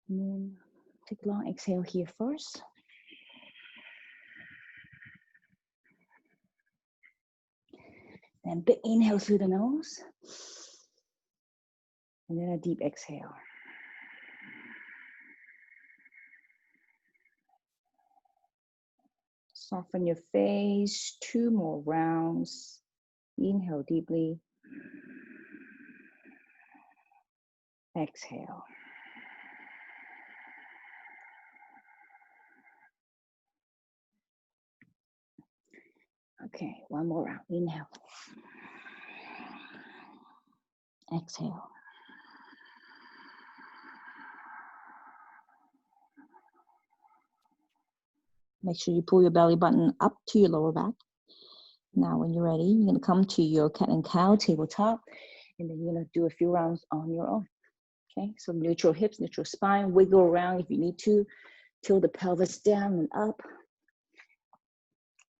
And then take a long exhale here first. Then big inhale through the nose. And then a deep exhale. Soften your face, 2 more rounds. Inhale deeply. Exhale. Okay, 1 more round. Inhale. Exhale. Make sure you pull your belly button up to your lower back. Now, when you're ready, you're going to come to your cat and cow tabletop, and then you're going to do a few rounds on your own. Okay, so neutral hips, neutral spine, wiggle around if you need to, tilt the pelvis down and up.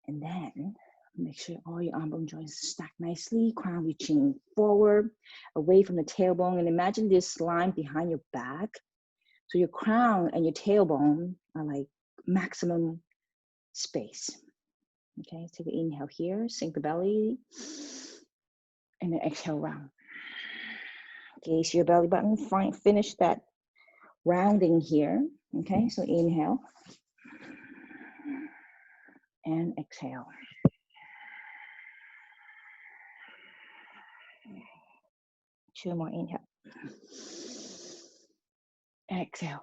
And then make sure all your arm bone joints stack nicely, crown reaching forward, away from the tailbone, and imagine this line behind your back. So your crown and your tailbone are like maximum space. Okay, take an inhale here, sink the belly, and then exhale round. Gaze your belly button, finish that rounding here. Okay, so inhale and exhale. Two more, inhale. Exhale.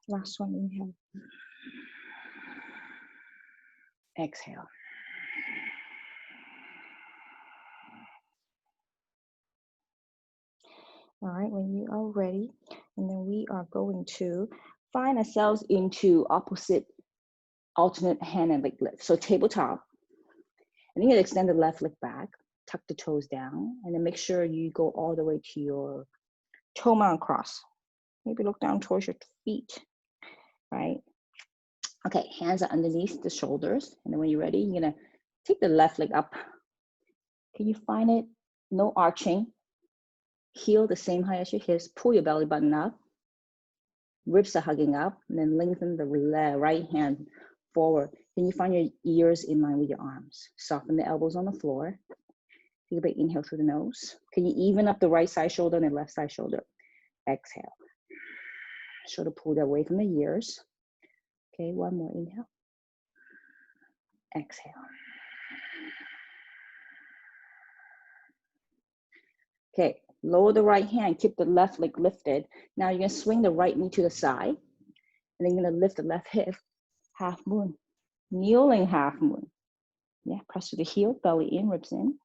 Last one, inhale. Exhale. All right, when you are ready, and then we are going to find ourselves into opposite alternate hand and leg lift. So tabletop, and then you extend the left leg back, tuck the toes down, and then make sure you go all the way to your toe mount cross. Maybe look down towards your feet, right? Okay, hands are underneath the shoulders, and then when you're ready, you're gonna take the left leg up. Can you find it? No arching. Heel the same height as your hips, pull your belly button up, ribs are hugging up, and then lengthen the right hand forward. Can you find your ears in line with your arms? Soften the elbows on the floor. Take a big inhale through the nose. Can you even up the right side shoulder and the left side shoulder? Exhale. Shoulder pulled away from the ears. Okay, 1 more inhale. Exhale. Okay, lower the right hand, keep the left leg lifted. Now you're gonna swing the right knee to the side, and then you're gonna lift the left hip, half moon. Kneeling half moon. Yeah, press to the heel, belly in, ribs in.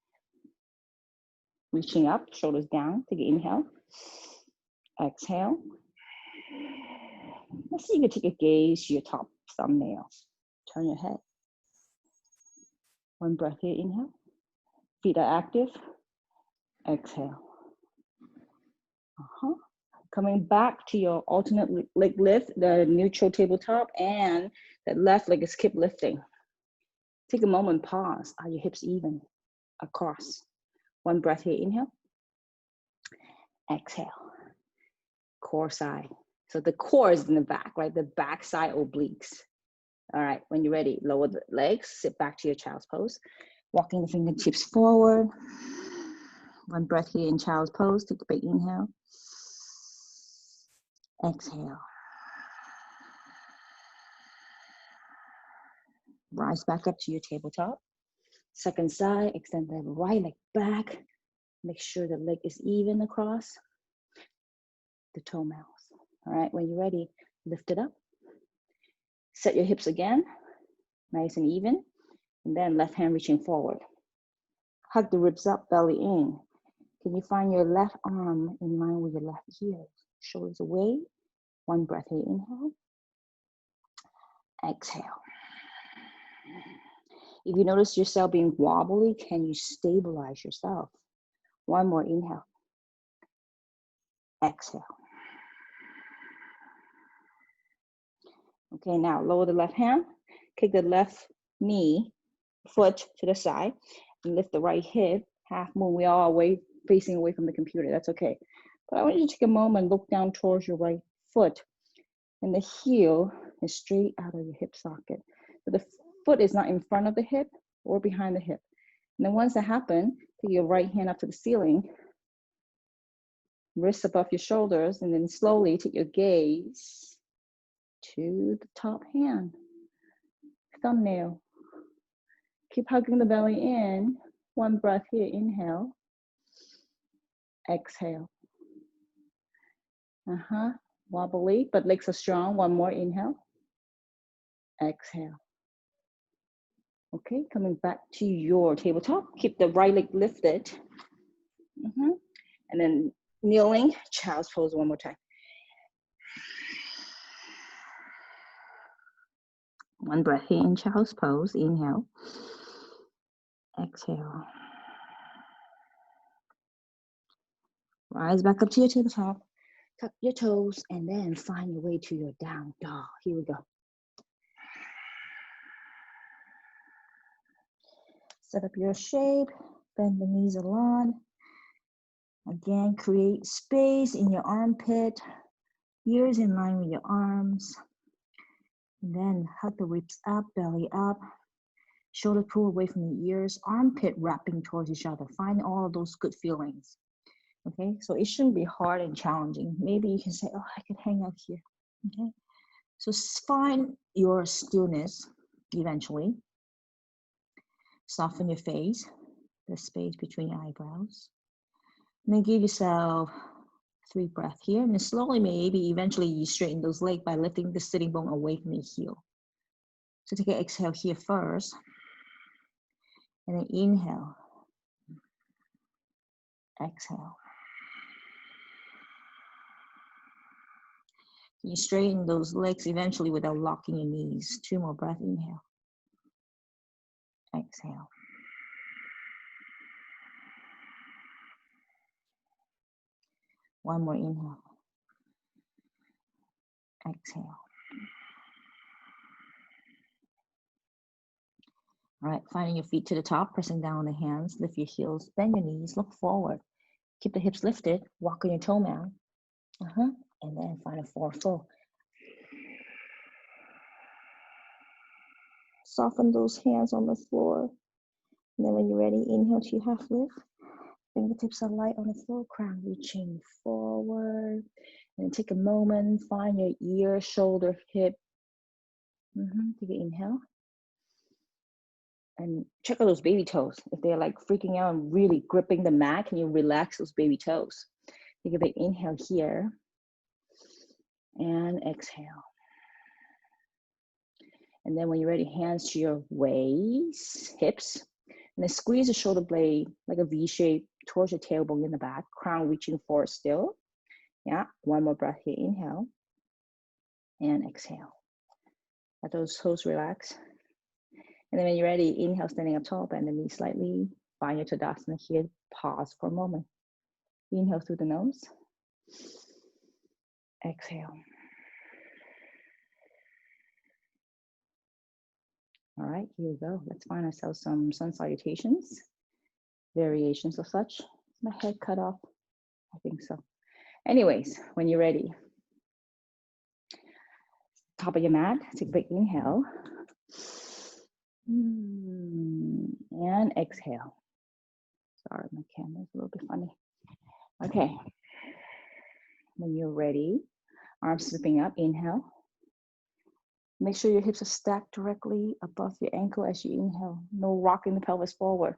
Reaching up, shoulders down, take an inhale. Exhale. Let's see if you can take a gaze to your top thumbnail. Turn your head. 1 breath here, inhale. Feet are active. Exhale. Coming back to your alternate leg lift, the neutral tabletop, and that left leg is keep lifting. Take a moment, pause. Are your hips even across? 1 breath here, inhale. Exhale. Core side. So the core is in the back, right? The back side obliques. All right, when you're ready, lower the legs, sit back to your child's pose. Walking the fingertips forward. 1 breath here in child's pose. Take a big inhale. Exhale. Rise back up to your tabletop. Second side, extend the right leg back. Make sure the leg is even across the toe mounds. All right, when you're ready, lift it up. Set your hips again, nice and even. And then left hand reaching forward. Hug the ribs up, belly in. Can you find your left arm in line with your left ear? Shoulders away. 1 breath here, inhale. Exhale. If you notice yourself being wobbly, can you stabilize yourself? 1 more inhale. Exhale. Okay, now lower the left hand, kick the left knee, foot to the side, and lift the right hip, half moon. We are away facing away from the computer, that's okay. But I want you to take a moment, look down towards your right foot, and the heel is straight out of your hip socket. So the foot is not in front of the hip or behind the hip. And then once that happens, take your right hand up to the ceiling, wrists above your shoulders, and then slowly take your gaze to the top hand, thumbnail. Keep hugging the belly in. One breath here, inhale. Exhale. Wobbly, but legs are strong. One more, inhale. Exhale. Okay, coming back to your tabletop. Keep the right leg lifted. And then kneeling, child's pose one more time. One breath here in child's pose, inhale. Exhale. Rise back up to your tabletop. Tuck your toes and then find your way to your down dog. Here we go. Set up your shape, bend the knees a lot. Again, create space in your armpit, ears in line with your arms. And then hug the ribs up, belly up, shoulder pull away from the ears, armpit wrapping towards each other. Find all of those good feelings. Okay, so it shouldn't be hard and challenging. Maybe you can say, oh, I could hang out here. Okay, so find your stillness eventually. Soften your face, the space between your eyebrows. And then give yourself 3 breaths here. And then slowly, maybe eventually you straighten those legs by lifting the sitting bone away from the heel. So take an exhale here first. And then inhale. Exhale. You straighten those legs eventually without locking your knees. 2 more breaths, inhale. Exhale. One more inhale. Exhale. All right, finding your feet to the top, pressing down on the hands, lift your heels, bend your knees, look forward. Keep the hips lifted, walk on your toe mound. And then find a forward fold. Soften those hands on the floor. And then when you're ready, inhale to half lift. Fingertips are light on the floor, crown reaching forward. And take a moment, find your ear, shoulder, hip. Take an inhale. And check out those baby toes. If they're like freaking out and really gripping the mat, can you relax those baby toes? Take a big inhale here. And exhale. And then when you're ready, hands to your waist, hips. And then squeeze the shoulder blade like a V shape towards your tailbone in the back. Crown reaching forward still. Yeah, one more breath here. Inhale. And exhale. Let those toes relax. And then when you're ready, inhale, standing up tall, bend the knees slightly. Find your Tadasana here. Pause for a moment. Inhale through the nose. Exhale. All right, here we go. Let's find ourselves some sun salutations, variations of such. Is my head cut off? I think so. Anyways, when you're ready, top of your mat, take a big inhale. And exhale. Sorry, my camera's a little bit funny. Okay. When you're ready, arms slipping up, inhale. Make sure your hips are stacked directly above your ankle as you inhale. No rocking the pelvis forward.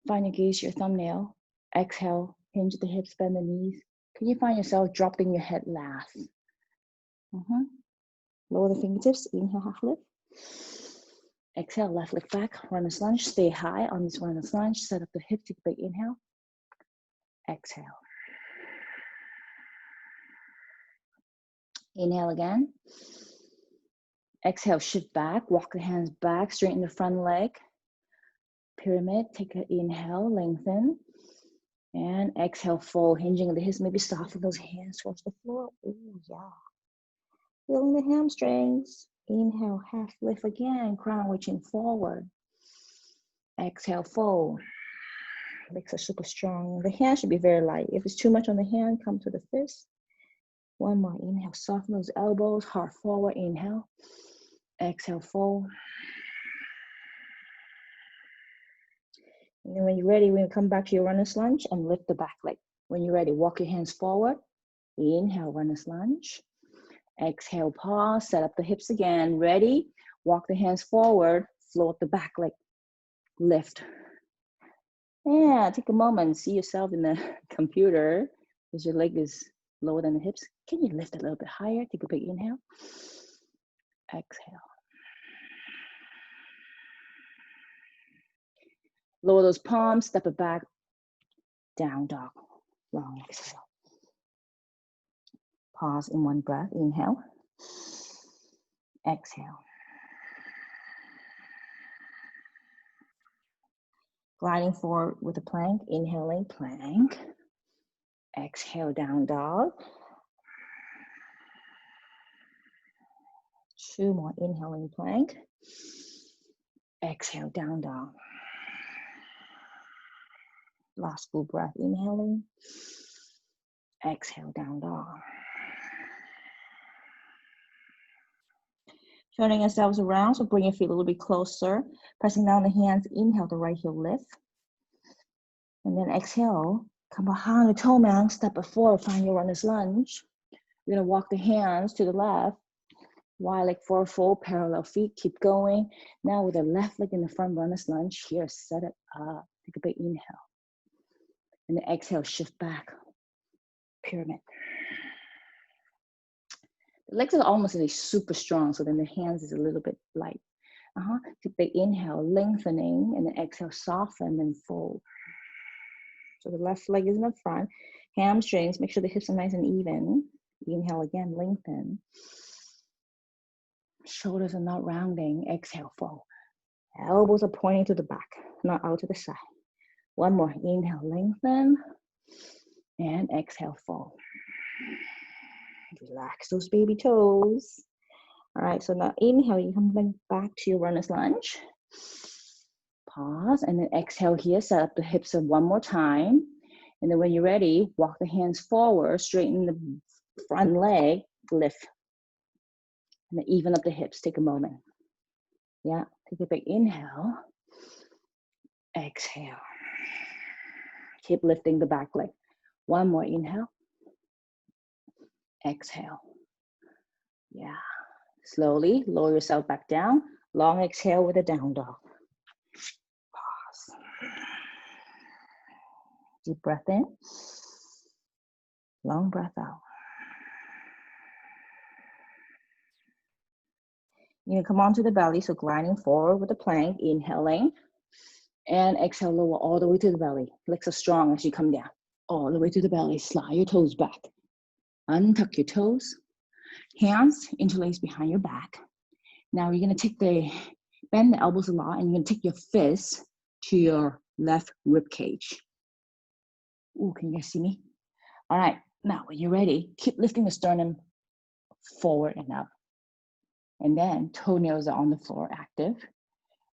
Find your gaze, your thumbnail. Exhale, hinge the hips, bend the knees. Can you find yourself dropping your head last? Lower the fingertips, inhale, half lift. Exhale, left leg back, runner's lunge. Stay high on this runner's lunge. Set up the hips, take a big inhale. Exhale. Inhale again. Exhale, shift back, walk the hands back, straighten the front leg. Pyramid, take an inhale, lengthen. And exhale, fold, hinging the hips, maybe soften those hands towards the floor. Ooh, yeah. Feeling the hamstrings. Inhale, half lift again, crown reaching forward. Exhale, fold. legs are super strong. The hand should be very light. If it's too much on the hand, come to the fist. One more, inhale, soften those elbows, heart forward, inhale. Exhale, fold. And then when you're ready, when you come back to your runner's lunge and lift the back leg. When you're ready, walk your hands forward. Inhale, runner's lunge. Exhale, pause, set up the hips again. Ready? Walk the hands forward, float the back leg, lift. Yeah, take a moment, see yourself in the computer because your leg is lower than the hips. Can you lift a little bit higher? Take a big inhale. Exhale. Lower those palms, step it back, down dog, long exhale. Pause in one breath, inhale. Exhale. Gliding forward with a plank, inhaling, plank. Exhale, down dog. 2 more, inhaling, plank. Exhale, down dog. Last full breath, inhaling. Exhale, down dog. Turning ourselves around, so bring your feet a little bit closer. Pressing down the hands, inhale, the right heel lift. And then exhale, come behind the toe mount, step it forward, find your runner's lunge. You're gonna walk the hands to the left. Wide leg forward fold, parallel feet, keep going. Now with the left leg in the front, runner's lunge. Here, set it up. Take a big inhale. And then exhale, shift back, pyramid. The legs are almost really super strong, so then the hands is a little bit light. Take a big inhale, lengthening, and then exhale, soften, and fold. So the left leg is in the front. Hamstrings, make sure the hips are nice and even. Inhale again, lengthen. Shoulders are not rounding. Exhale, fold. Elbows are pointing to the back, not out to the side. One more. Inhale, lengthen. And exhale, fold. Relax those baby toes. All right, so now inhale, you come back to your runner's lunge. Pause, and then exhale here. Set up the hips one more time. And then when you're ready, walk the hands forward, straighten the front leg, lift. And then even up the hips, take a moment. Yeah, take a big inhale. Exhale. Keep lifting the back leg. One more inhale. Exhale. Yeah. Slowly lower yourself back down. Long exhale with a down dog. Pause. Deep breath in. Long breath out. You're gonna come onto the belly, so gliding forward with the plank, inhaling. And exhale, lower all the way to the belly. Legs are strong as you come down. All the way to the belly. Slide your toes back. Untuck your toes. Hands interlace behind your back. Now you're gonna bend the elbows a lot, and you're gonna take your fists to your left rib cage. Ooh, can you guys see me? All right, now when you're ready, keep lifting the sternum forward and up. And then toenails are on the floor, active.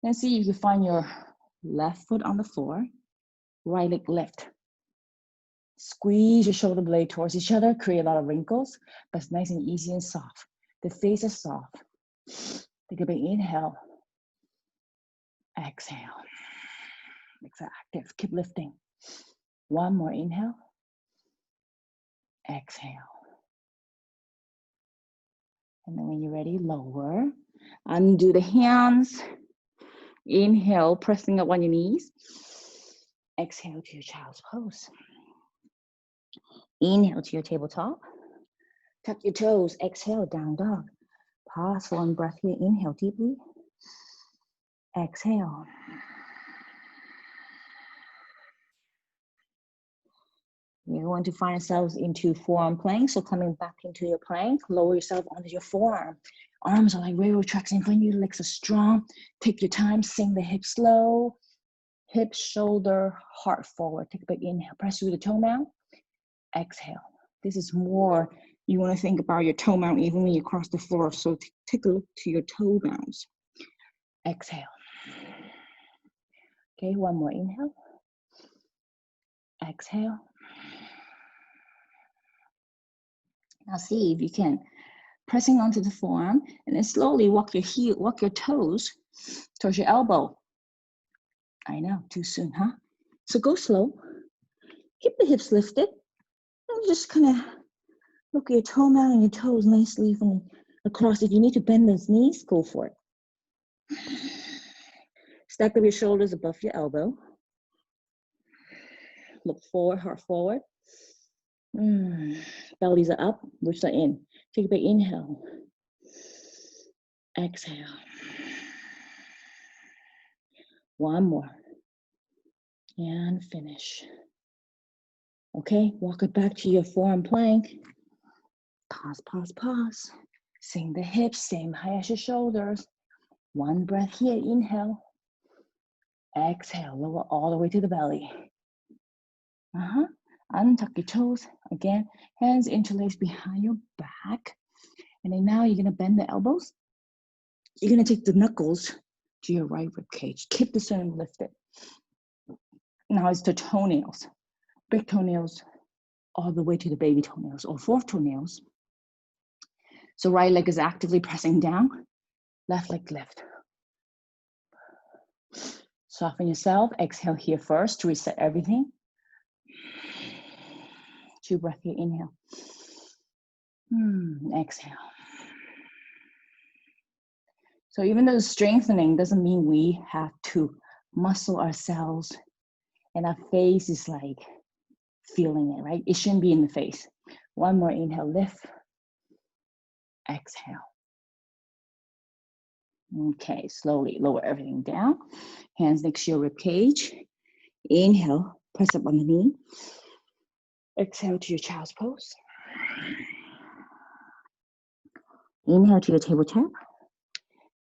Then see if you find your left foot on the floor, right leg lift. Squeeze your shoulder blade towards each other, create a lot of wrinkles, but it's nice and easy and soft. The face is soft. Take a big inhale. Exhale. Legs are active. Keep lifting. One more inhale. Exhale. And then when you're ready, lower. Undo the hands. Inhale, pressing up on your knees. Exhale to your child's pose. Inhale to your tabletop. Tuck your toes. Exhale, down dog. Pause for one breath here. Inhale deeply. Exhale. You're going to find yourselves into forearm plank. So coming back into your plank, lower yourself onto your forearm. Arms are like railroad tracks in front of you. Legs are strong. Take your time. Sink the hips slow. Hips, shoulder, heart forward. Take a big inhale. Press through the toe mount. Exhale. This is more, you want to think about your toe mount even when you cross the floor. So take a look to your toe mounts. Exhale. Okay, one more inhale. Exhale. Now see if you can, pressing onto the forearm, and then slowly walk your toes towards your elbow. I know, too soon, huh? So go slow. Keep the hips lifted. And just kind of look at your toe mound and your toes nicely from across. If you need to bend those knees, go for it. Stack up your shoulders above your elbow. Look forward, heart forward. Bellies are up, ribs are in. Take a big inhale. Exhale. One more. And finish. Okay, walk it back to your forearm plank. Pause, pause, pause. Sink the hips, same height as your shoulders. One breath here, inhale. Exhale, lower all the way to the belly. Untuck your toes. Again, hands interlaced behind your back. And then now you're gonna bend the elbows. You're gonna take the knuckles to your right rib cage. Keep the sternum lifted. Now it's the toenails. Big toenails all the way to the baby toenails or fourth toenails. So right leg is actively pressing down, left leg lift. Soften yourself, exhale here first to reset everything. 2 breaths here, inhale. Exhale. So even though strengthening doesn't mean we have to muscle ourselves and our face is like feeling it, right? It shouldn't be in the face. One more inhale, lift. Exhale. Okay, slowly lower everything down. Hands next to your rib cage. Inhale, press up on the knee. Exhale to your child's pose. Inhale to your tabletop.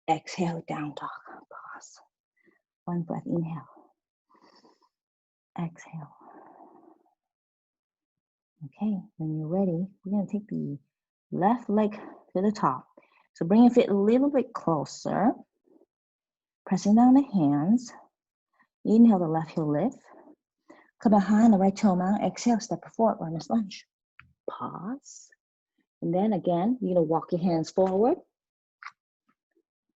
Exhale, down dog. Pause. One breath, inhale. Exhale. Okay, when you're ready, we're gonna take the left leg to the top. So bring your feet a little bit closer. Pressing down the hands. Inhale, the left heel lift. Come behind the right toe mound. Exhale, step forward, runner's lunge. Pause. And then again, you're gonna walk your hands forward.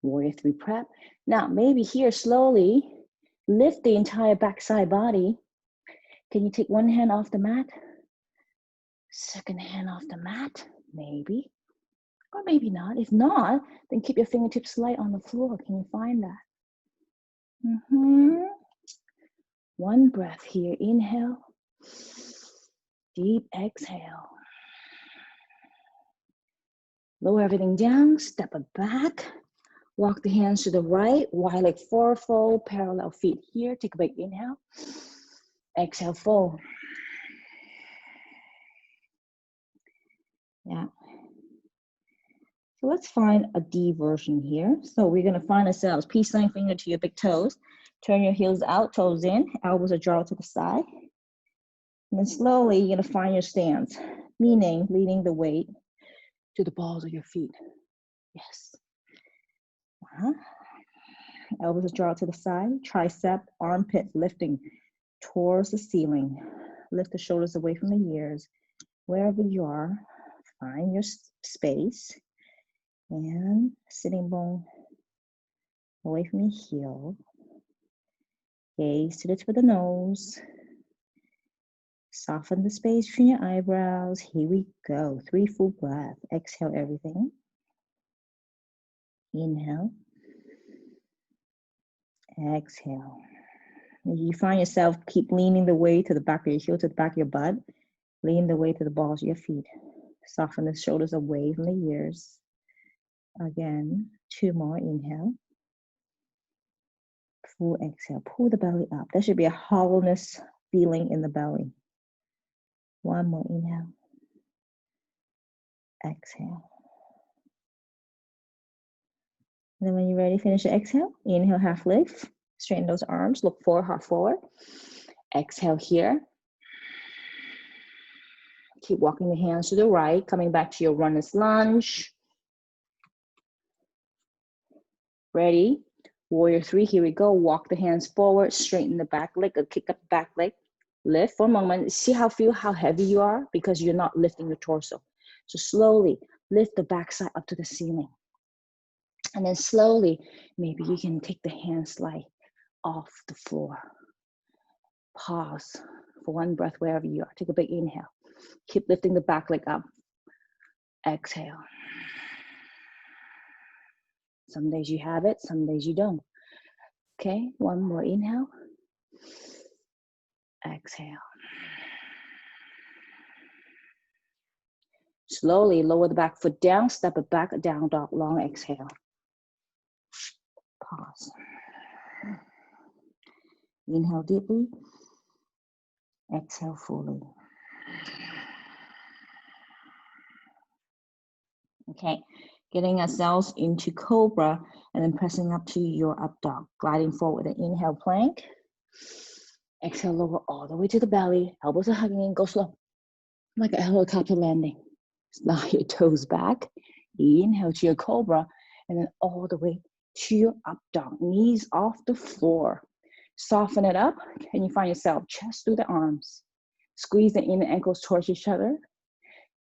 Warrior 3 prep. Now, maybe here slowly, lift the entire backside body. Can you take one hand off the mat? Second hand off the mat, maybe. Or maybe not. If not, then keep your fingertips light on the floor. Can you find that? One breath here, inhale. Deep exhale. Lower everything down, step it back. Walk the hands to the right, wide leg forward fold, parallel feet here. Take a big inhale. Exhale, fold. Yeah. So let's find a D version here. So we're gonna find ourselves, peace sign finger to your big toes. Turn your heels out, toes in, elbows are drawn to the side. And then slowly you're gonna find your stance, meaning leaning the weight to the balls of your feet. Yes. Elbows are drawn to the side, tricep, armpit lifting towards the ceiling. Lift the shoulders away from the ears. Wherever you are, find your space. And sitting bone away from your heel. Gaze to the tip of the nose. Soften the space between your eyebrows. Here we go. 3 full breaths. Exhale everything. Inhale. Exhale. You find yourself keep leaning the weight to the back of your heel, to the back of your butt. Lean the weight to the balls of your feet. Soften the shoulders away from the ears. Again, 2 more. Inhale. Full exhale. Pull the belly up. There should be a hollowness feeling in the belly. 1 more. Inhale. Exhale. And then when you're ready, finish your exhale. Inhale, half lift. Straighten those arms. Look forward, heart forward. Exhale here. Keep walking the hands to the right. Coming back to your runner's lunge. Ready? Warrior 3, here we go. Walk the hands forward. Straighten the back leg or kick up the back leg. Lift for a moment. See feel how heavy you are because you're not lifting your torso. So slowly lift the backside up to the ceiling. And then slowly, maybe you can take the hands slide off the floor. Pause for one breath wherever you are. Take a big inhale. Keep lifting the back leg up. Exhale. Some days you have it, some days you don't. Okay, one more inhale. Exhale. Slowly lower the back foot down, step it back, down dog, long exhale. Pause. Inhale deeply. Exhale fully. Okay, getting ourselves into cobra and then pressing up to your up dog. Gliding forward with an inhale plank. Exhale, lower all the way to the belly. Elbows are hugging in, go slow. Like a helicopter landing. Slide your toes back. Inhale to your cobra and then all the way to your up dog. Knees off the floor. Soften it up and you find yourself chest through the arms. Squeeze the inner ankles towards each other.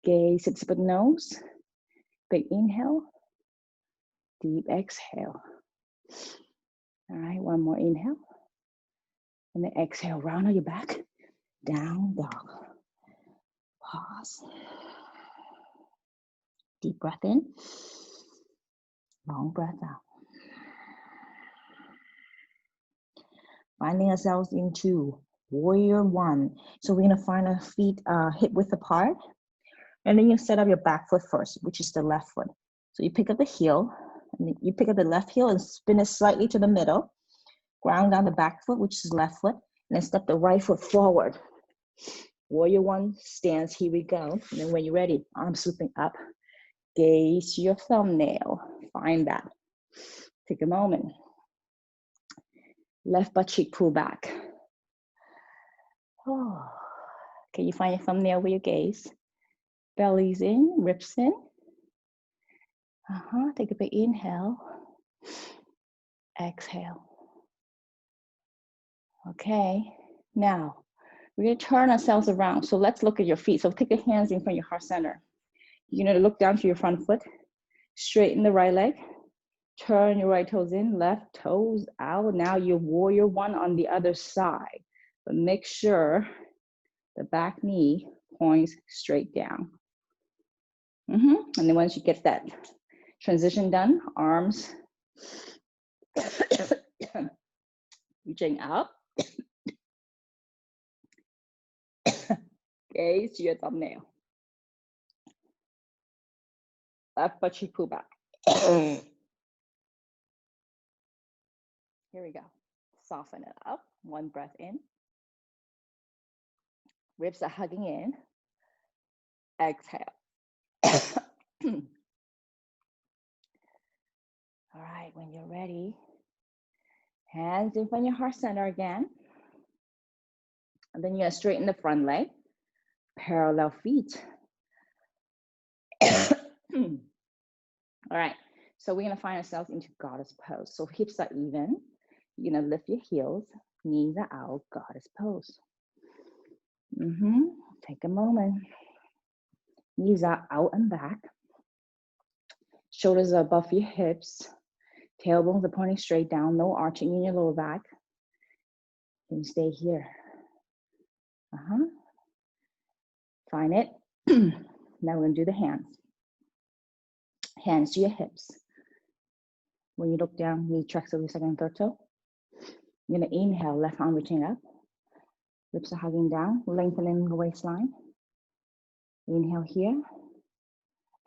Gaze at the tip of the nose. Big inhale. Deep exhale. All right, one more inhale. And then exhale, round on your back. Down dog. Pause. Deep breath in. Long breath out. Finding ourselves into warrior one. So we're gonna find our feet hip width apart. And then you set up your back foot first, which is the left foot. So you pick up the heel, and you pick up the left heel and spin it slightly to the middle. Ground down the back foot, which is left foot, and then step the right foot forward. Warrior one stance, here we go. And then when you're ready, arms sweeping up. Gaze your thumbnail, find that. Take a moment. Left butt cheek pull back. Oh. Can you find your thumbnail with your gaze? Belly's in, ribs in. Take a big inhale. Exhale. Okay, now we're gonna turn ourselves around. So let's look at your feet. So take your hands in front of your heart center. You're gonna look down to your front foot, straighten the right leg, turn your right toes in, left toes out. Now you're warrior one on the other side. But make sure the back knee points straight down. And then once you get that transition done, arms reaching up. Gaze to your thumbnail. Left butt cheek pull back. Here we go. Soften it up. One breath in. Ribs are hugging in. Exhale. All right, when you're ready, hands in front of your heart center again. And then you're gonna straighten the front leg. Parallel feet. All right, so we're gonna find ourselves into goddess pose. So hips are even. You're gonna lift your heels, knees are out, goddess pose. Take a moment. Knees are out and back. Shoulders are above your hips. Tailbones are pointing straight down, no arching in your lower back. And stay here. Find it. Now we're gonna do the hands. Hands to your hips. When you look down, knee tracks over your second and third toe. You're gonna inhale, left arm reaching up. Lips are hugging down, lengthening the waistline. Inhale here.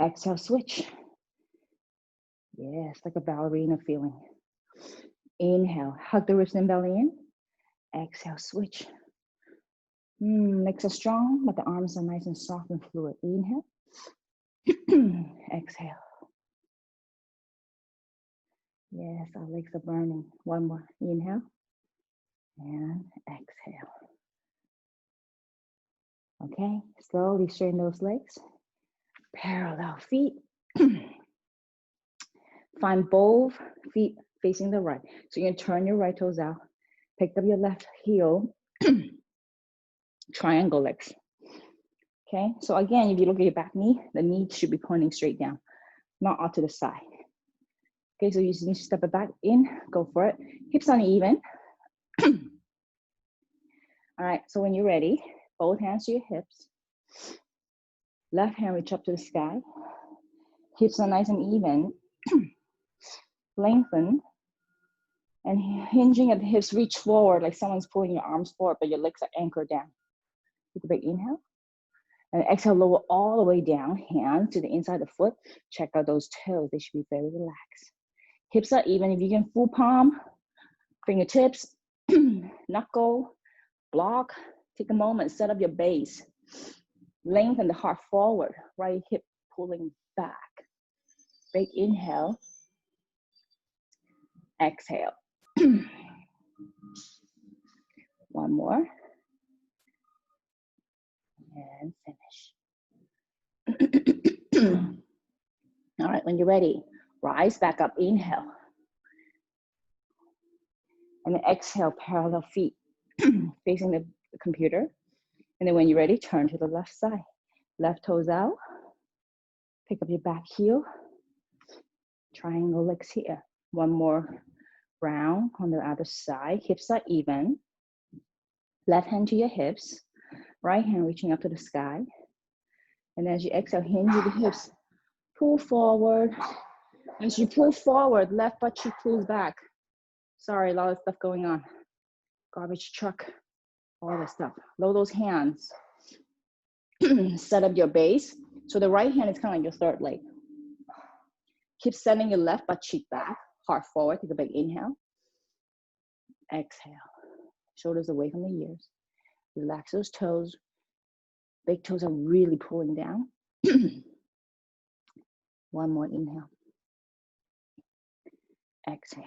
Exhale, switch. Yes, like a ballerina feeling. Inhale, hug the ribs and belly in. Exhale, switch. Legs are strong, but the arms are nice and soft and fluid. Inhale. Exhale. Yes, our legs are burning. One more. Inhale. And exhale. Okay, slowly straighten those legs. Parallel feet. Find both feet facing the right. So you're gonna turn your right toes out. Pick up your left heel. triangle legs. Okay, so again, if you look at your back knee, the knee should be pointing straight down, not out to the side. Okay, so you just need to step it back in, go for it. Hips uneven. All right, so when you're ready, both hands to your hips. Left hand reach up to the sky. Hips are nice and even. Lengthen. And hinging at the hips, reach forward like someone's pulling your arms forward, but your legs are anchored down. Take a big inhale. And exhale, lower all the way down, hands to the inside of the foot. Check out those toes, they should be very relaxed. Hips are even, if you can full palm, fingertips, knuckle, block. Take a moment, set up your base. Lengthen the heart forward, right hip pulling back. Big inhale. Exhale. One more. And finish. All right, when you're ready, rise back up, inhale. And then exhale, parallel feet facing the computer. And then when you're ready, turn to the left side. Left toes out. Pick up your back heel. Triangle legs here. One more round on the other side. Hips are even. Left hand to your hips. Right hand reaching up to the sky. And as you exhale, hinge with the hips. Pull forward. As you pull forward, left butt cheek pulls back. Sorry, a lot of stuff going on. Garbage truck, all that stuff. Lower those hands. Set up your base. So the right hand is kind of like your third leg. Keep sending your left butt cheek back. Heart forward. Take a big inhale. Exhale. Shoulders away from the ears. Relax those toes. Big toes are really pulling down. One more inhale. Exhale.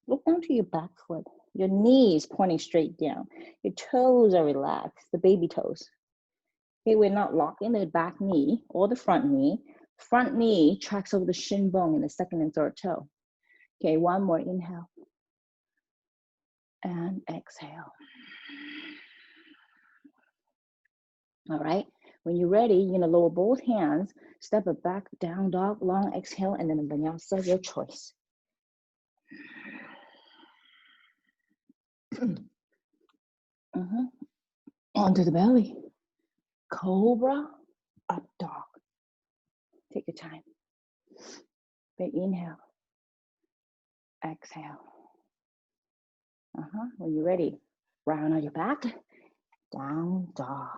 Look down to your back foot. Your knees pointing straight down. Your toes are relaxed, the baby toes. Okay, we're not locked in the back knee or the front knee. Front knee tracks over the shin bone in the second and third toe. Okay, one more inhale. And exhale. All right, when you're ready, you're gonna lower both hands, step it back, down dog, long exhale, and then a vinyasa, your choice. Onto the belly. Cobra, up dog. Take your time. Big inhale. Exhale. When you're ready, round on your back. Down dog.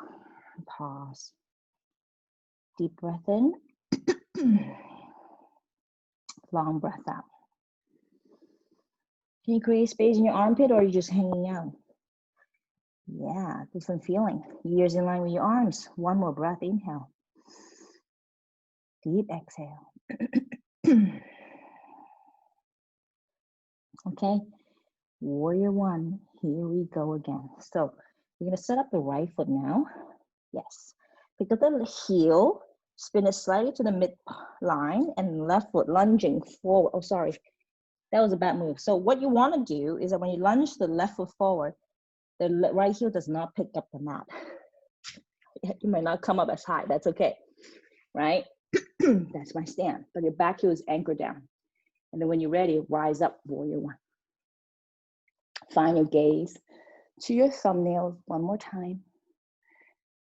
Pause. Deep breath in. Long breath out. Can you create space in your armpit, or are you just hanging out? Yeah, different feeling. Ears in line with your arms. One more breath, inhale. Deep exhale. Okay, warrior one, here we go again. So we're gonna set up the right foot now. Yes, pick up the heel, spin it slightly to the midline, and left foot lunging forward. Oh, sorry, that was a bad move. So what you wanna do is that when you lunge the left foot forward, the right heel does not pick up the mat. You might not come up as high, that's okay, right? That's my stand, but your back heel is anchored down. And then when you're ready, rise up, warrior one. Find your gaze to your thumbnails one more time.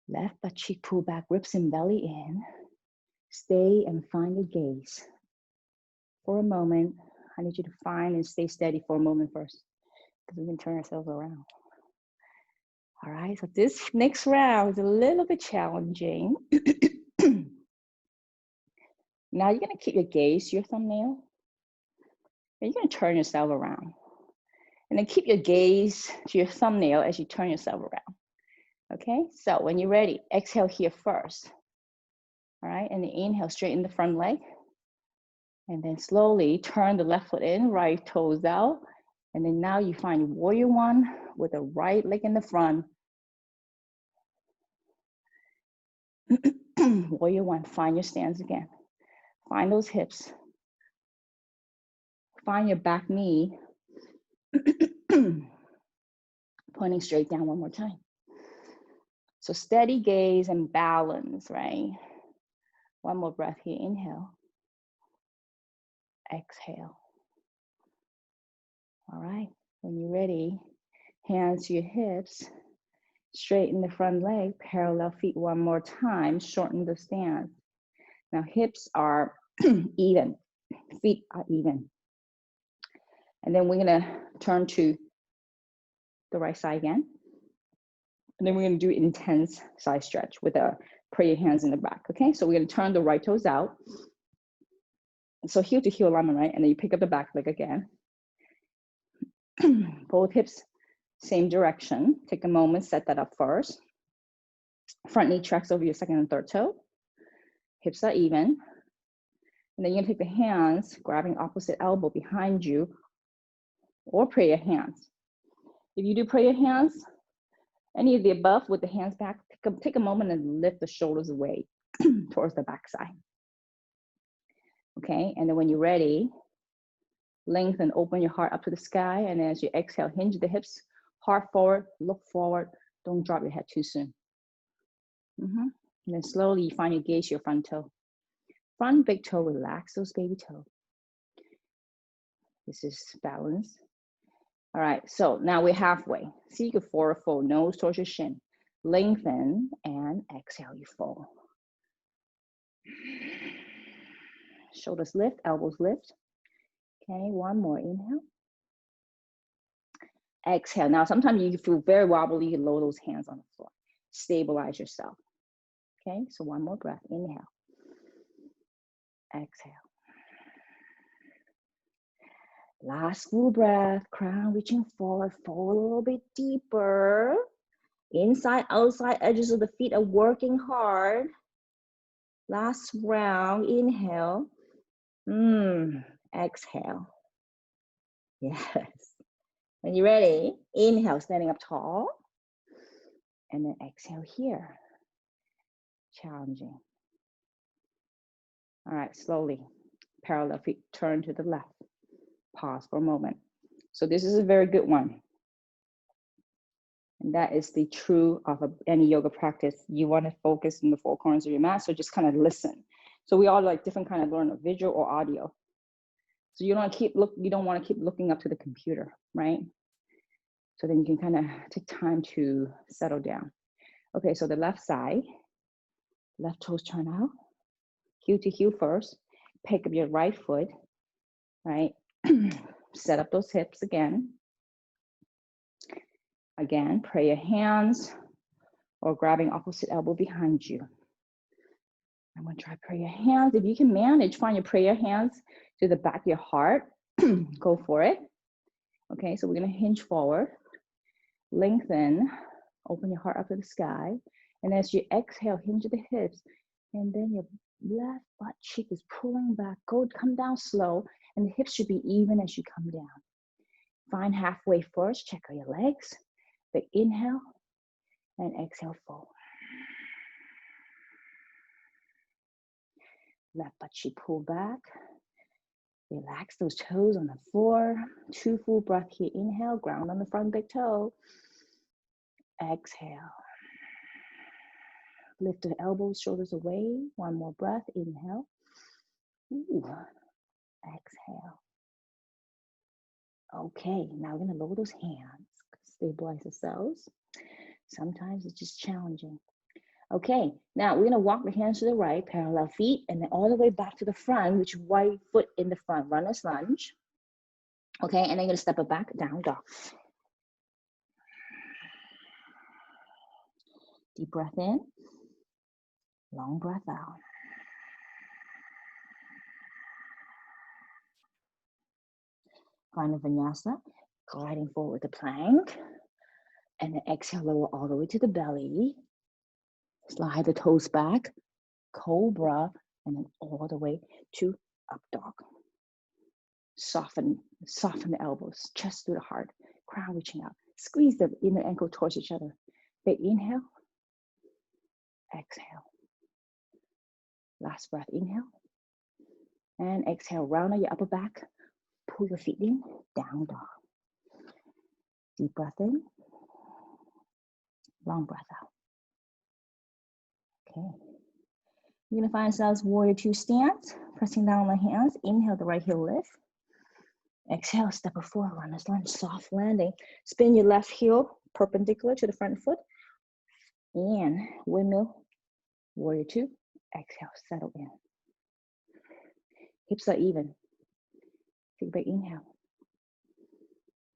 Left butt cheek pull back, ribs and belly in. Stay and find your gaze. For a moment, I need you to find and stay steady for a moment first, because we can turn ourselves around. All right, so this next round is a little bit challenging. Now you're gonna keep your gaze to your thumbnail, and you're gonna turn yourself around. And then keep your gaze to your thumbnail as you turn yourself around. Okay, so when you're ready, exhale here first. All right, and then inhale, straighten the front leg. And then slowly turn the left foot in, right toes out. And then now you find warrior one with the right leg in the front. Warrior one, find your stance again. Find those hips. Find your back knee. Pointing straight down one more time. So steady gaze and balance, right? One more breath here, inhale. Exhale. All right, when you're ready, hands to your hips, straighten the front leg, parallel feet one more time, shorten the stance. Now hips are even, feet are even. And then we're gonna turn to the right side again. And then we're gonna do intense side stretch with pray your hands in the back, okay? So we're gonna turn the right toes out. So heel to heel alignment, right? And then you pick up the back leg again. Both hips, same direction. Take a moment, set that up first. Front knee tracks over your second and third toe. Hips are even. And then you're gonna take the hands, grabbing opposite elbow behind you, or prayer hands. If you do prayer hands, any of the above with the hands back, take a moment and lift the shoulders away towards the back side. Okay, and then when you're ready, lengthen, open your heart up to the sky, and as you exhale, hinge the hips, heart forward, look forward, don't drop your head too soon. And then slowly you find your gaze, your front toe. Front big toe, relax those baby toe. This is balance. All right, so now we're halfway. See, you can forward fold, nose towards your shin. Lengthen and exhale, you fold. Shoulders lift, elbows lift. Okay, one more, inhale. Exhale. Now, sometimes you feel very wobbly, you can lower those hands on the floor. Stabilize yourself. Okay, so one more breath, inhale. Exhale. Last full breath, crown reaching forward, fold a little bit deeper. Inside, outside edges of the feet are working hard. Last round, inhale. Exhale. Yes. When you're ready, inhale, standing up tall. And then exhale here. Challenging. All right, slowly. Parallel feet turn to the left. Pause for a moment. So this is a very good one. And that is the true of any yoga practice. You want to focus in the four corners of your mat, so just kind of listen. So we all like different kind of learn of visual or audio. So you don't want to keep looking up to the computer, right? So then you can kind of take time to settle down. Okay, so the left side, left toes turn out, heel to heel first. Pick up your right foot, right? Set up those hips again. Again, pray your hands or grabbing opposite elbow behind you. I'm gonna try prayer hands. If you can manage, find your prayer hands to the back of your heart. Go for it. Okay, so we're gonna hinge forward, lengthen, open your heart up to the sky. And as you exhale, hinge the hips, and then your left butt cheek is pulling back. Come down slow, and the hips should be even as you come down. Find halfway first, check out your legs. Big inhale, and exhale, fold. Left butt cheek pull back. Relax those toes on the floor. 2 full breaths here. Inhale, ground on the front big toe. Exhale. Lift the elbows, shoulders away. 1 more breath. Inhale. Ooh. Exhale. Okay, now we're gonna lower those hands. Stabilize ourselves. Sometimes it's just challenging. Okay, now we're gonna walk the hands to the right, parallel feet, and then all the way back to the front, which right foot in the front, runner's lunge. Okay, and then you're gonna step it back, down dog. Deep breath in, long breath out. Find a vinyasa, gliding forward the plank, and then exhale, lower all the way to the belly. Slide the toes back, cobra, and then all the way to up dog. Soften the elbows, chest to the heart, crown reaching out. Squeeze the inner ankle towards each other. Big inhale, exhale. Last breath, inhale. And exhale, round on your upper back. Pull your feet in, down dog. Deep breath in. Long breath out. Okay. You're gonna find yourselves warrior two stance, pressing down on the hands. Inhale, the right heel lift. Exhale, step it forward, runner's lunge, soft landing. Spin your left heel perpendicular to the front foot. And windmill, warrior two. Exhale, settle in. Hips are even. Take a big inhale.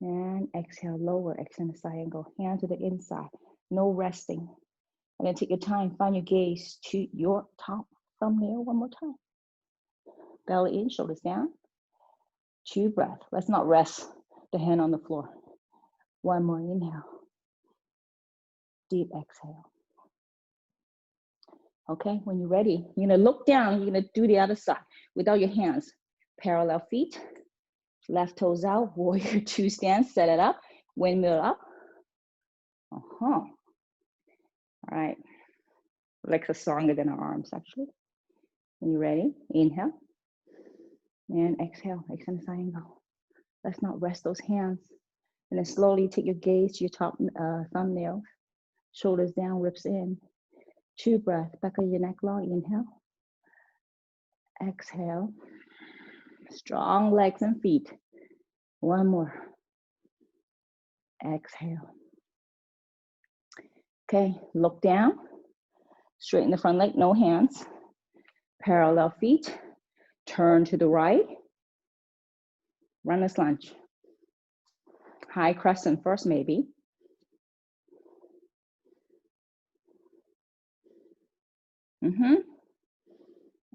And exhale, lower, extend the side angle. Hand to the inside, no resting. And then take your time, find your gaze to your top thumbnail one more time. Belly in, shoulders down. 2 breaths. Let's not rest the hand on the floor. 1 more inhale. Deep exhale. Okay, when you're ready, you're gonna look down, you're gonna do the other side without your hands. Parallel feet, left toes out, warrior two stance, set it up, windmill up. All right, legs are stronger than our arms actually. When you're ready, inhale, and exhale, extend the side angle. Let's not rest those hands. And then slowly take your gaze to your top thumbnail, shoulders down, ribs in. 2 breaths, back of your neck long, inhale. Exhale, strong legs and feet. 1 more. Exhale. Okay, look down, straighten the front leg, no hands. Parallel feet, turn to the right. Runner's lunge. High crescent first, maybe.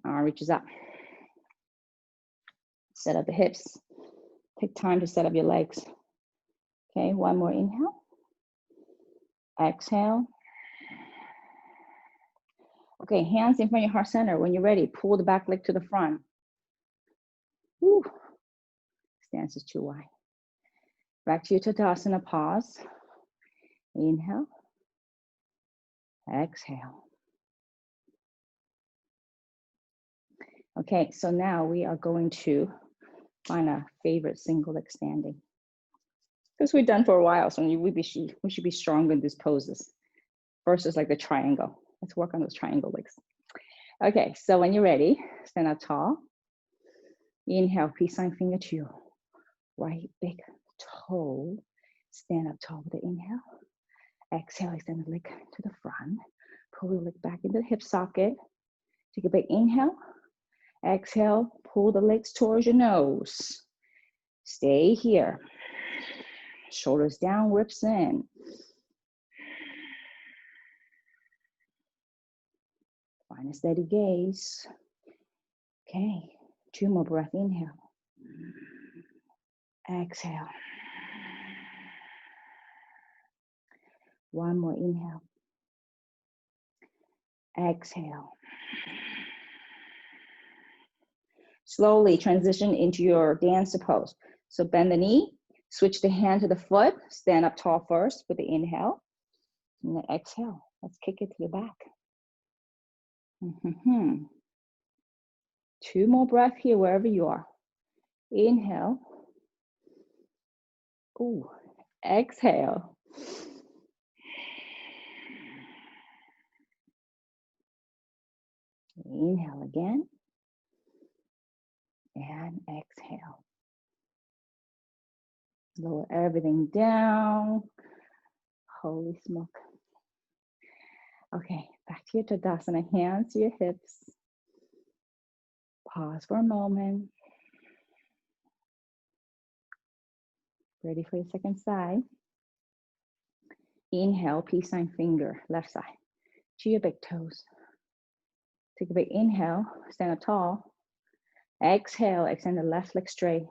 Arm reaches up. Set up the hips. Take time to set up your legs. Okay, 1 more inhale. Exhale. Okay, hands in front of your heart center. When you're ready, pull the back leg to the front. Woo. Stance is too wide. Back to your Tadasana, pause. Inhale. Exhale. Okay, so now we are going to find a favorite single leg standing. Because we've done for a while, so we should be strong in these poses. First is like the triangle. Let's work on those triangle legs. Okay, so when you're ready, stand up tall. Inhale, peace sign finger to your right big toe. Stand up tall with the inhale. Exhale, extend the leg to the front. Pull the leg back into the hip socket. Take a big inhale. Exhale, pull the legs towards your nose. Stay here. Shoulders down, ribs in. Find a steady gaze. Okay, 2 more breaths. Inhale. Exhale. 1 more inhale. Exhale. Slowly transition into your dancer pose. So bend the knee, switch the hand to the foot, stand up tall first with the inhale, and then exhale. Let's kick it to the back. 2 more breaths here, wherever you are. Inhale. Ooh, exhale. Inhale again. And exhale. Lower everything down. Holy smoke. Okay, back to your Tadasana, hands to your hips. Pause for a moment. Ready for your second side. Inhale, peace sign finger, left side to your big toes. Take a big inhale, stand up tall. Exhale, extend the left leg straight.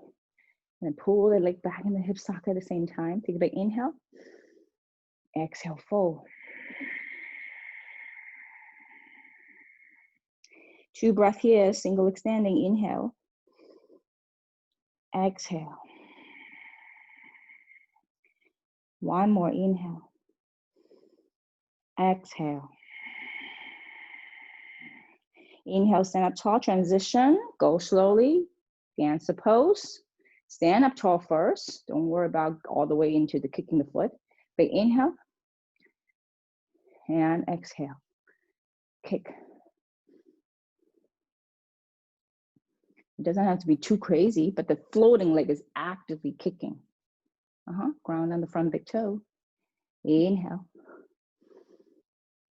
And then pull the leg back in the hip socket at the same time. Take a big inhale. Exhale, fold. 2 breaths here, single leg standing. Inhale. Exhale. 1 more inhale. Exhale. Inhale, stand up tall, transition. Go slowly. Dancer pose. Stand up tall first. Don't worry about all the way into the kicking the foot. Big inhale. and exhale. Kick. It doesn't have to be too crazy, but the floating leg is actively kicking. Ground on the front big toe. Inhale.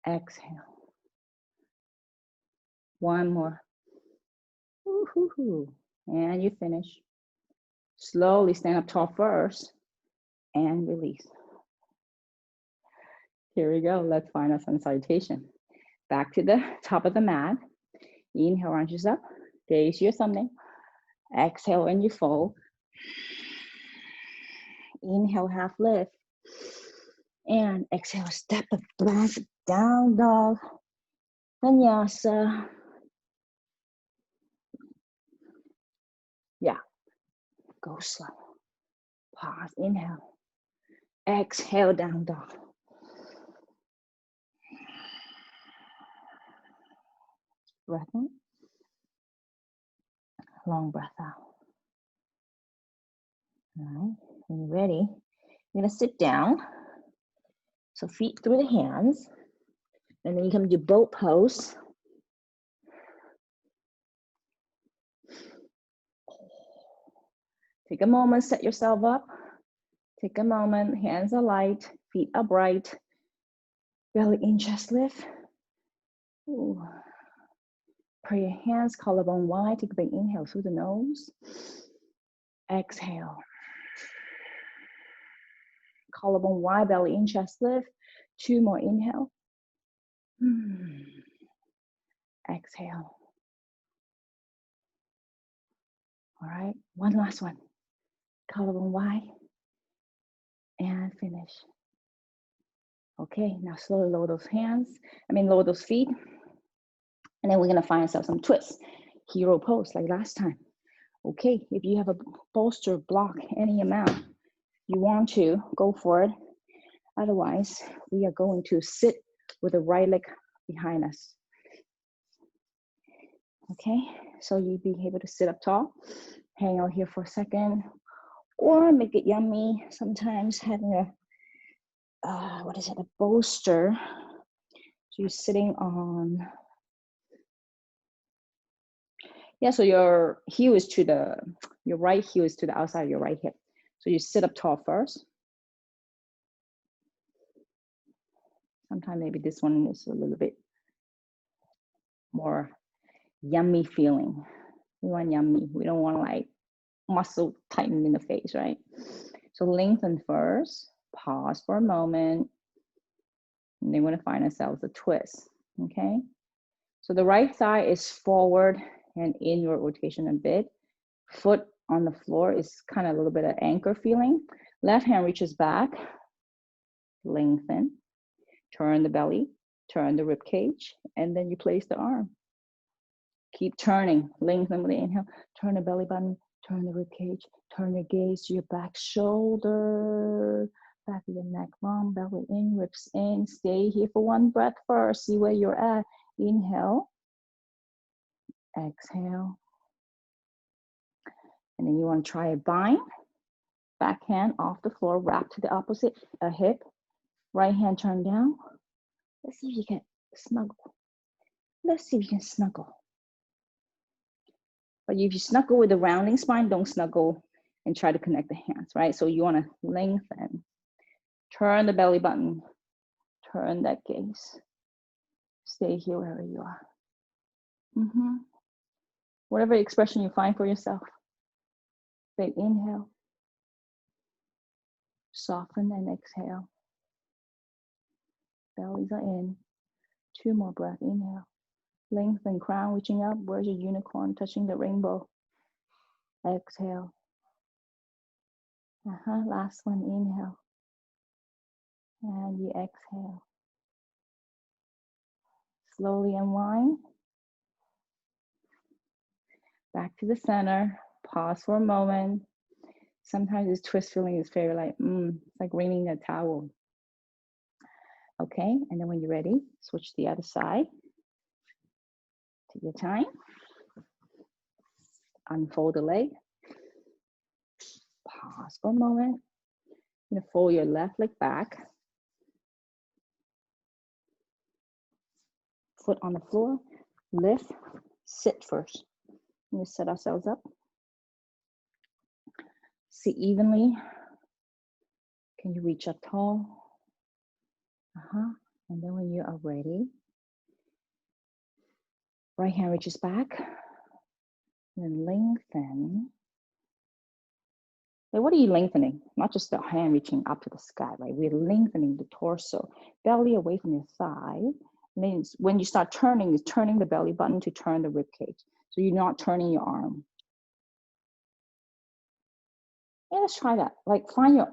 Exhale. One more. Woo-hoo-hoo. And you finish. Slowly stand up tall first and release. Here we go. Let's find a sun salutation. Back to the top of the mat. Inhale, arches up. Gaze your thumbnail. Exhale when you fold. Inhale, half lift. And exhale, step it back, down dog. Vinyasa. Yeah, go slow. Pause, inhale. Exhale, down dog. Breath in. Long breath out. All right, when you're ready, you're gonna sit down. So feet through the hands. And then you come to boat pose. Take a moment, set yourself up. Take a moment, hands are light, feet upright. Belly in, chest lift. Ooh. Pray your hands, collarbone wide. Take a big inhale through the nose. Exhale. Collarbone wide, belly in, chest lift. 2 more, inhale. Exhale. All right, one last one. Collarbone wide. And finish. Okay, now slowly lower those lower those feet. And then we're gonna find ourselves some twists. Hero pose like last time. Okay, if you have a bolster block any amount, you want to go for it. Otherwise, we are going to sit with the right leg behind us. Okay, so you'll be able to sit up tall, hang out here for a second, or make it yummy. Sometimes having a, a bolster. So you're sitting on, so your heel is to your right heel is to the outside of your right hip. So you sit up tall first. Sometimes maybe this one is a little bit more yummy feeling. We want yummy. We don't want like muscle tighten in the face, right? So lengthen first, pause for a moment, and then we're gonna find ourselves a twist, okay? So the right thigh is forward and in your rotation a bit. Foot on the floor is kind of a little bit of anchor feeling. Left hand reaches back, lengthen, turn the belly, turn the rib cage, and then you place the arm. Keep turning, lengthen with the inhale, turn the belly button, turn the rib cage, turn your gaze to your back shoulder, back of your neck, long belly in, ribs in. Stay here for one breath first, see where you're at. Inhale, exhale. And then you want to try a bind. Back hand off the floor, wrap to the opposite hip. Right hand turn down. Let's see if you can snuggle. Let's see if you can snuggle. But if you snuggle with the rounding spine, don't snuggle and try to connect the hands, right? So you want to lengthen. Turn the belly button. Turn that gaze. Stay here wherever you are. Whatever expression you find for yourself. Big inhale. Soften and exhale. Bellies are in. 2 more breaths. Inhale. Lengthen, crown reaching up. Where's your unicorn touching the rainbow? Exhale. Last one. Inhale. And you exhale. Slowly unwind. Back to the center. Pause for a moment. Sometimes this twist feeling is very like, it's like wringing a towel. Okay, and then when you're ready, switch to the other side. Take your time. Unfold the leg. Pause for a moment. You're gonna fold your left leg back. foot on the floor, lift, sit first. We set ourselves up. Sit evenly. Can you reach up tall? And then when you are ready, right hand reaches back, and then lengthen. Like, what are you lengthening? Not just the hand reaching up to the sky, right? We're lengthening the torso, belly away from your thigh. And then when you start turning, it's turning the belly button to turn the rib cage. So you're not turning your arm. Yeah, let's try that. Like, find your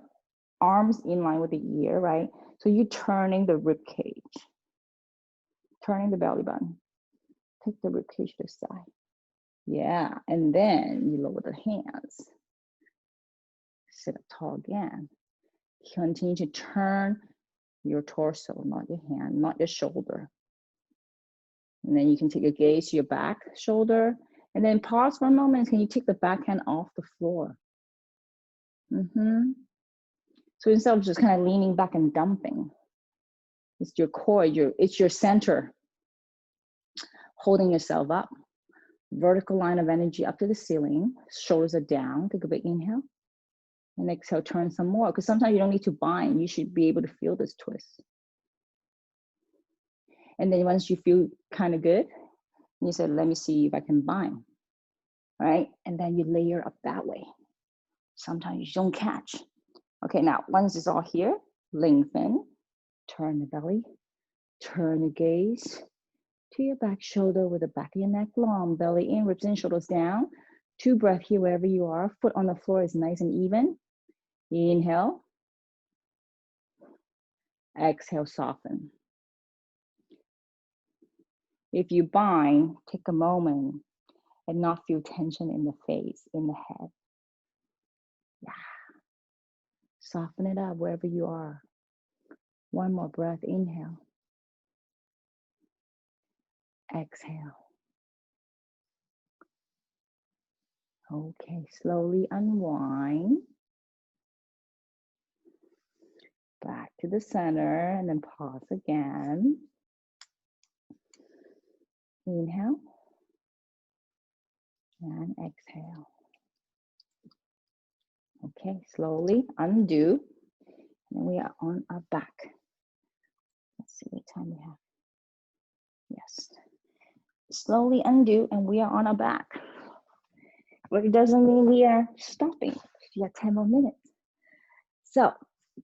arms in line with the ear, right? So you're turning the rib cage, turning the belly button. Take the rib cage to the side. Yeah, and then you lower the hands. Sit up tall again. Continue to turn your torso, not your hand, not your shoulder. And then you can take your gaze to your back shoulder, and then pause for a moment. Can you take the back hand off the floor? So instead of just kind of leaning back and dumping, it's your core, it's your center, holding yourself up. Vertical line of energy up to the ceiling, shoulders are down. Take a big inhale. And exhale, turn some more, because sometimes you don't need to bind. You should be able to feel this twist. And then once you feel kind of good, you say, let me see if I can bind, right? And then you layer up that way. Sometimes you don't catch. Okay, now once it's all here, lengthen, turn the belly, turn the gaze to your back shoulder with the back of your neck long, belly in, ribs in, shoulders down. 2 breaths here wherever you are. Foot on the floor is nice and even. Inhale. Exhale, soften. If you bind, take a moment and not feel tension in the face, in the head. Yeah. Soften it up wherever you are. 1 more breath, inhale. Exhale. Okay, slowly unwind. Back to the center and then pause again. Inhale. And exhale. Okay, slowly undo. And we are on our back. Let's see what time we have. Yes. Slowly undo and we are on our back. But it doesn't mean we are stopping. We have 10 more minutes. So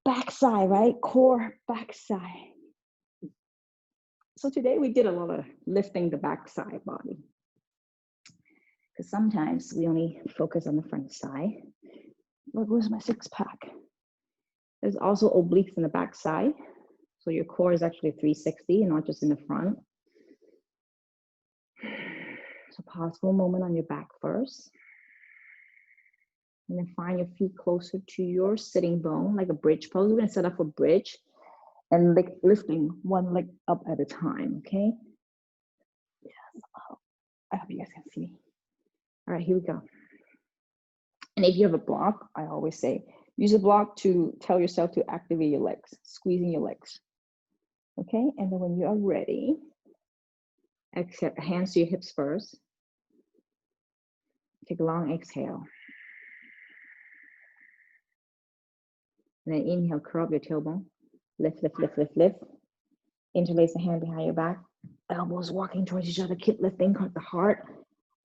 back side, right? Core back side. So today we did a lot of lifting the back side body. Because sometimes we only focus on the front side. Look, where's my 6-pack? There's also obliques in the back side. So your core is actually 360 and not just in the front. So pause for a moment on your back first. And then find your feet closer to your sitting bone, like a bridge pose. We're gonna set up for bridge and lifting 1 leg up at a time, okay? Yes, I hope you guys can see me. All right, here we go. And if you have a block, I always say, use a block to tell yourself to activate your legs, squeezing your legs. Okay, and then when you are ready, exhale, hands to your hips first. Take a long exhale. And then inhale, curl up your tailbone. Lift, lift, lift, lift, lift. Interlace the hand behind your back. Elbows walking towards each other. Keep lifting the heart,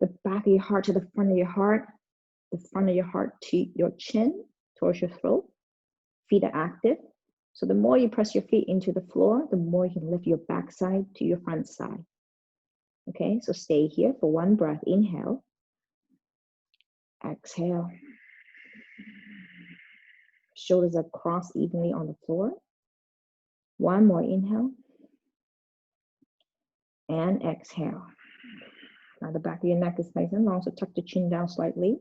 the back of your heart to the front of your heart, the front of your heart to your chin, towards your throat. Feet are active. So the more you press your feet into the floor, the more you can lift your back side to your front side. Okay, so stay here for 1 breath. Inhale. Exhale. Shoulders are crossed evenly on the floor. 1 more inhale. And exhale. Now the back of your neck is nice and long, so tuck the chin down slightly.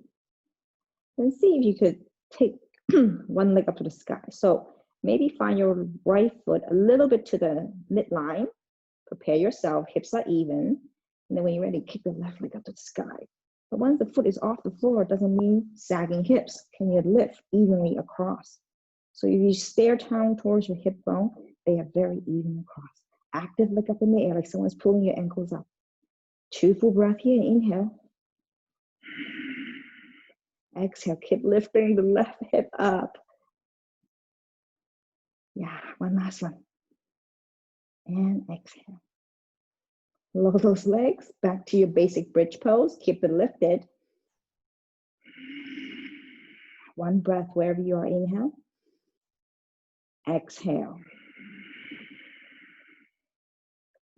And see if you could take 1 leg up to the sky. So maybe find your right foot a little bit to the midline. Prepare yourself, hips are even. And then when you're ready, kick the left leg up to the sky. But once the foot is off the floor, it doesn't mean sagging hips. Can you lift evenly across? So if you stare down towards your hip bone, they are very even across. Active leg up in the air, like someone's pulling your ankles up. 2 full breath here, inhale. Exhale, keep lifting the left hip up. Yeah, one last one. And exhale. Lower those legs, back to your basic bridge pose. Keep it lifted. One breath wherever you are, inhale. Exhale.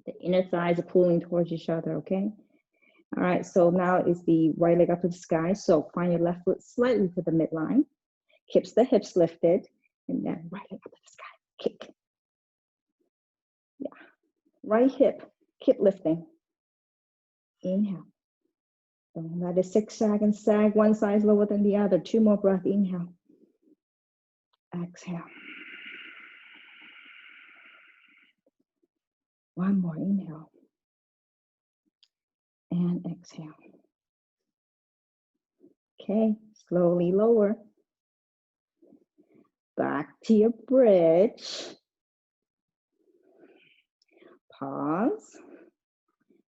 The inner thighs are pulling towards each other, okay? All right, so now is the right leg up to the sky. So find your left foot slightly to the midline. Keeps the hips lifted. And then right leg up to the sky. Kick. Yeah. Right hip. Keep lifting. Inhale. Don't let it zigzag and sag. One side lower than the other. 2 more breaths. Inhale. Exhale. 1 more. Inhale. And exhale. Okay, slowly lower. Back to your bridge. Pause.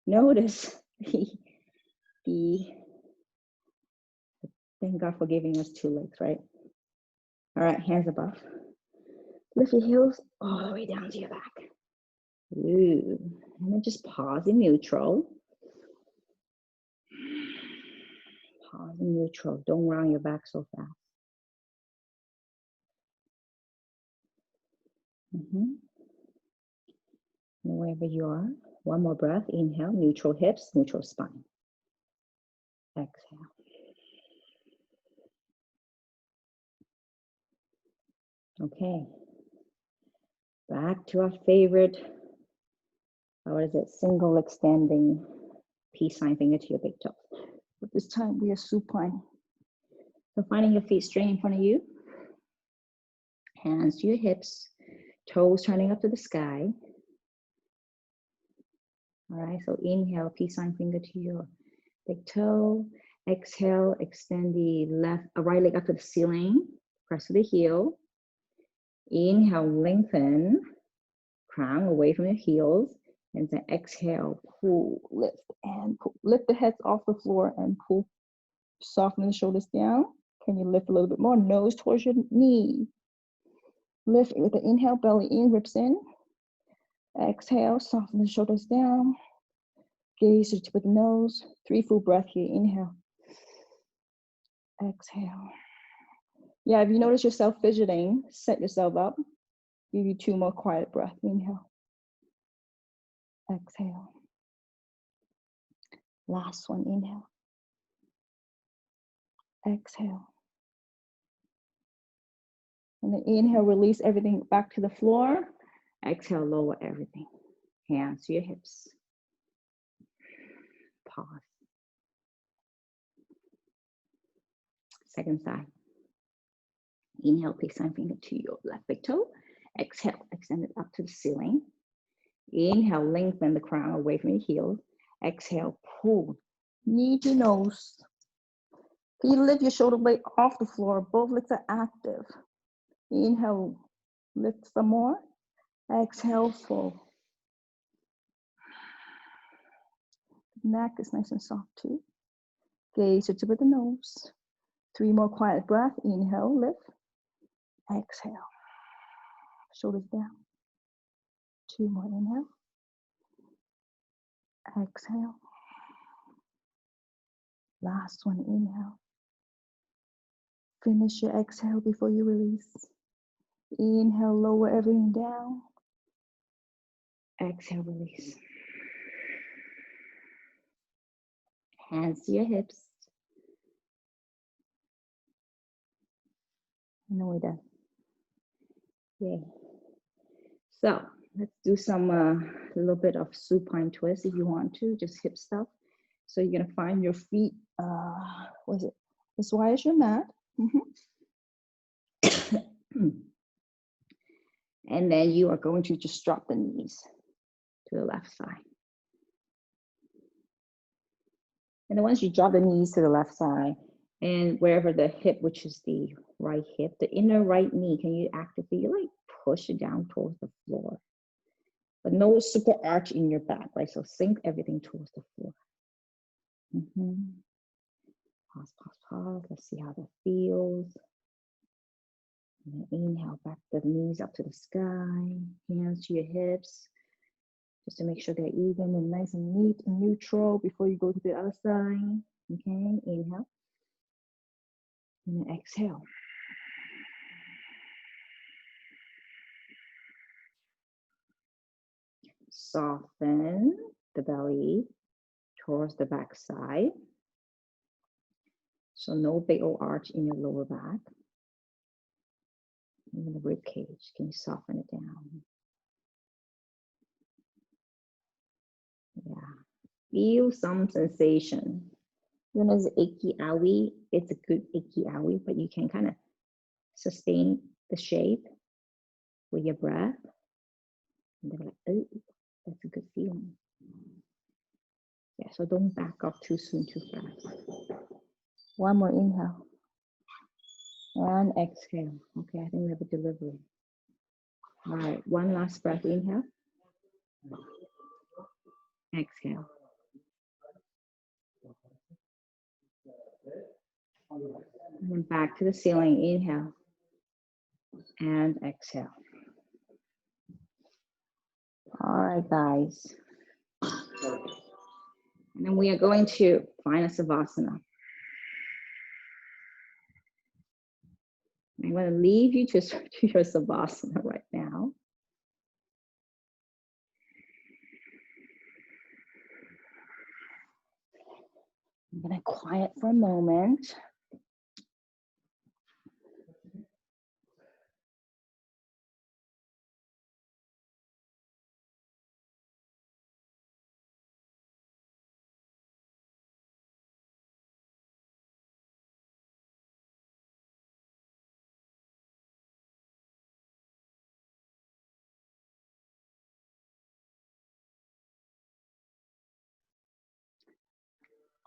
Notice thank God for giving us 2 legs, right? All right, hands above. Lift your heels all the way down to your back. Ooh. And then just pause in neutral. Pause in neutral. Don't round your back so fast. And wherever you are, 1 more breath. Inhale, neutral hips, neutral spine. Exhale. Okay. Back to our favorite, what is it? Single extending peace sign finger to your big toe. But this time we are supine. So finding your feet straight in front of you. Hands to your hips, toes turning up to the sky. All right, so inhale, peace sign finger to your big toe. Exhale, extend the right leg up to the ceiling. Press to the heel. Inhale, lengthen. Crown away from your heels. And then exhale, pull, lift, and pull. Lift the heads off the floor and pull. Soften the shoulders down. Can you lift a little bit more? Nose towards your knee. Lift with the inhale, belly in, ribs in. Exhale, soften the shoulders down. Gaze to the tip of the nose. 3 full breaths here. Inhale. Exhale. Yeah, if you notice yourself fidgeting, set yourself up. Give you 2 more quiet breaths. Inhale. Exhale. Last one. Inhale. Exhale. And then inhale, release everything back to the floor. Exhale, lower everything. Hands to your hips. Pause. Second side. Inhale, peace sign finger to your left big toe. Exhale, extend it up to the ceiling. Inhale, lengthen the crown away from your heels. Exhale, pull. Knee to nose. Can you lift your shoulder blade off the floor? Both legs are active. Inhale, lift some more. Exhale, full. Neck is nice and soft too. Gaze to the tip of the nose. 3 more quiet breaths. Inhale, lift. Exhale. Shoulders down. 2 more. Inhale. Exhale. Last one. Inhale. Finish your exhale before you release. Inhale, lower everything down. Exhale, release. Hands to your hips. And then we're done. Yay. So let's do some a little bit of supine twist if you want to, just hip stuff. So you're gonna find your feet, what is it? As wide as your mat. And then you are going to just drop the knees to the left side. And then once you drop the knees to the left side, and wherever the hip, which is the right hip, the inner right knee, can you actively like push it down towards the floor? but no super arch in your back, right? So sink everything towards the floor. Pause, pause, pause. Let's see how that feels. And inhale, back the knees up to the sky, hands to your hips, just to make sure they're even and nice and neat and neutral before you go to the other side. Okay, inhale. And then exhale. Soften the belly towards the back side. So no big old arch in your lower back. Even the rib cage, can you soften it down? Yeah. Feel some sensation. Even as achy owie, it's a good achy owie, but you can kind of sustain the shape with your breath. And they're like, oh, that's a good feeling. Yeah, so don't back up too soon, too fast. One more inhale. And exhale. Okay, I think we have a delivery. All right, one last breath, inhale. Exhale. And then back to the ceiling, inhale. And exhale. All right, guys. And then we are going to find a Savasana. I'm going to leave you to your Savasana right now. I'm going to quiet for a moment.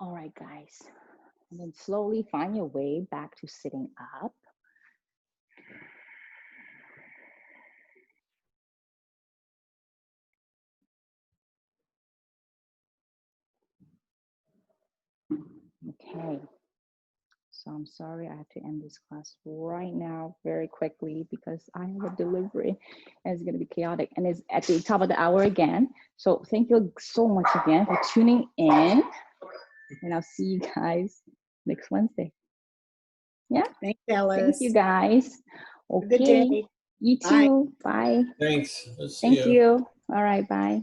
All right, guys. And then slowly find your way back to sitting up. Okay. So I'm sorry I have to end this class right now very quickly because I have a delivery and it's going to be chaotic and it's at the top of the hour again. So thank you so much again for tuning in and I'll see you guys next Wednesday. Yeah. Thanks, Alice. Thank you guys. Okay. Good day. You too. Bye. Thanks. Thank you. All right. Bye.